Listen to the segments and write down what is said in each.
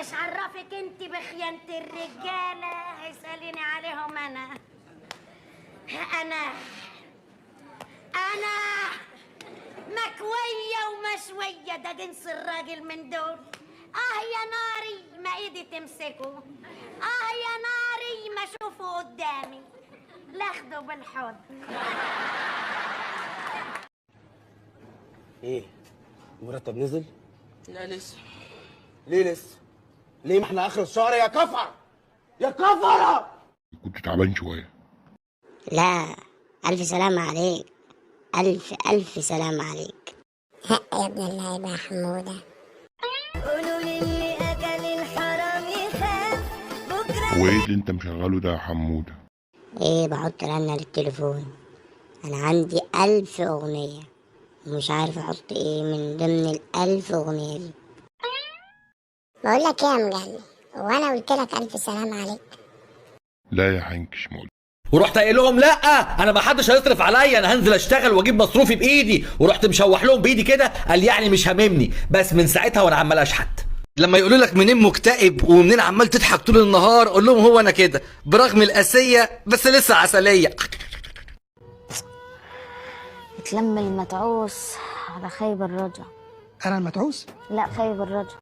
ايش عرفك انت بخيانة الرجالة؟ اسأليني عليهم انا انا مكوية ومشوية، ده جنس الراجل من دول. يا ناري ما ايدي تمسكه، يا ناري ما اشوفه قدامي، لاخده بالحضن. ايه المرتب نزل؟ لا لسه. ليه لسه؟ ليه؟ ما احنا اخر الشهر يا كفر يا كفرة. كنت تعبان شويه. لا، ألف سلام عليك. ألف سلام عليك. يا ابن اللعيبة يا حمودة. قولوا للي أكل الحرام يخاف بكرة. وايه اللي انت مشغله ده يا حموده؟ ايه، بحط رنة للتليفون. أنا عندي 1000 أغنية ومش عارف أحط ايه من ضمن ال1000 أغنية دي. بقول لك ايه يا مجنن، وانا قلت لك ألف سلام عليك؟ لا يا حنكش ما قلت. ورحت قايل لهم لا، انا ما حدش هيصرف عليا، انا هنزل اشتغل واجيب مصروفي بايدي، ورحت مشوح لهم بايدي كده. قال يعني مش هاممني، بس من ساعتها وانا عمال اشحت. لما يقولوا لك منين مكتئب ومنين عمال تضحك طول النهار، قول لهم هو انا كده برغم القاسيه بس لسه عسليه. اتلم المتعوس على خيب الرجا. انا المتعوس؟ لا، خيب الرجا.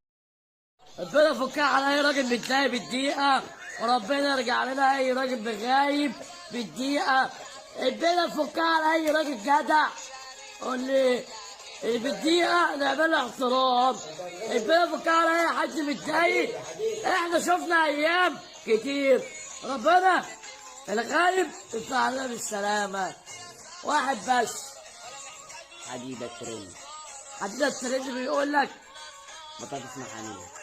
ربنا فكها على اي راجل متضايق بالدقيقه، وربنا يرجع لنا اي راجل بغايب بالدقيقه. ربنا فكها على اي راجل جدع اللي بالدقيقه نعمل له احترام. ربنا فكها على اي حد متضايق. احنا شفنا ايام كتير، ربنا الغالب يطلع لنا بالسلامه. واحد بس، حديدة الترند. حديدة الترند بيقول لك بطاطس محامية.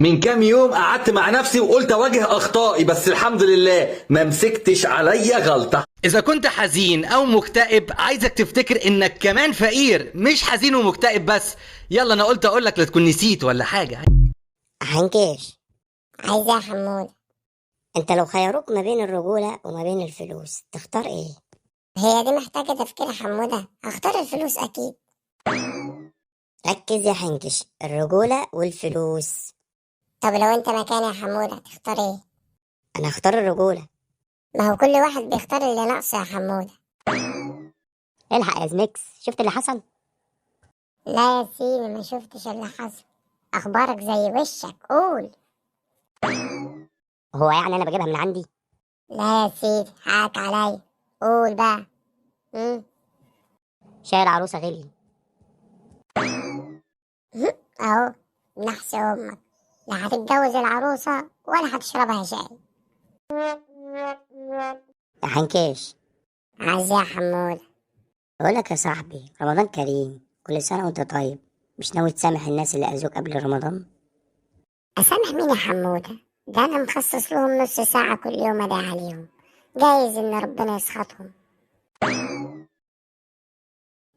من كام يوم قعدت مع نفسي وقلت اواجه اخطائي، بس الحمد لله ما مسكتش عليا غلطه. اذا كنت حزين او مكتئب، عايزك تفتكر انك كمان فقير، مش حزين ومكتئب بس. يلا انا قلت اقول لك لا تكون نسيت ولا حاجه. حنكش، عايز يا حمود، انت لو خيروك ما بين الرجولة وما بين الفلوس تختار ايه؟ هي دي محتاجة تفكير يا حمودة. هختار الفلوس اكيد. ركز يا حنكش، الرجولة والفلوس. طب لو انت مكاني يا حمودة تختار ايه؟ انا هختار الرجولة. ما هو كل واحد بيختار اللي ناقصه يا حمودة. الحق يا زميكس، شفت اللي حصل؟ لا يا سيدي، ما شفتش اللي حصل. اخبارك زي وشك، قول. هو يعني انا بجيبها من عندي؟ لا يا سيدي، حقك عليا، قول بقى. شاي العروسة غلي. اهو نحس امك، لا هتتجوز العروسة ولا هتشربها شاي. يا حنكيش، عايز يا حمودة. بقولك يا صاحبي، رمضان كريم، كل سنة وانت طيب. مش ناوي تسامح الناس اللي أذوك قبل رمضان؟ أسامح مين يا حمودة؟ ده أنا مخصص لهم نص ساعة كل يوم أدعي عليهم، جايز إن ربنا يسخطهم.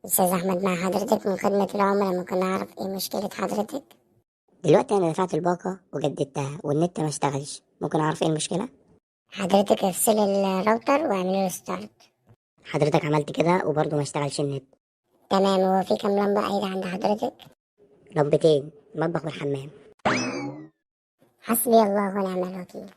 أستاذ أحمد مع حضرتك من خدمة العملاء، ممكن نعرف إيه مشكلة حضرتك؟ دلوقتي أنا دفعت الباقة وجددتها والنت ما اشتغلش، ممكن أعرف إيه المشكلة؟ حضرتك افصلي الراوتر واعملي له ستارت. حضرتك عملت كده وبرضه ما اشتغلش النت. تمام. هو في كام لمبة قايدة عند حضرتك؟ لمبتين، المطبخ والحمام. حسبي الله ونعم الوكيل.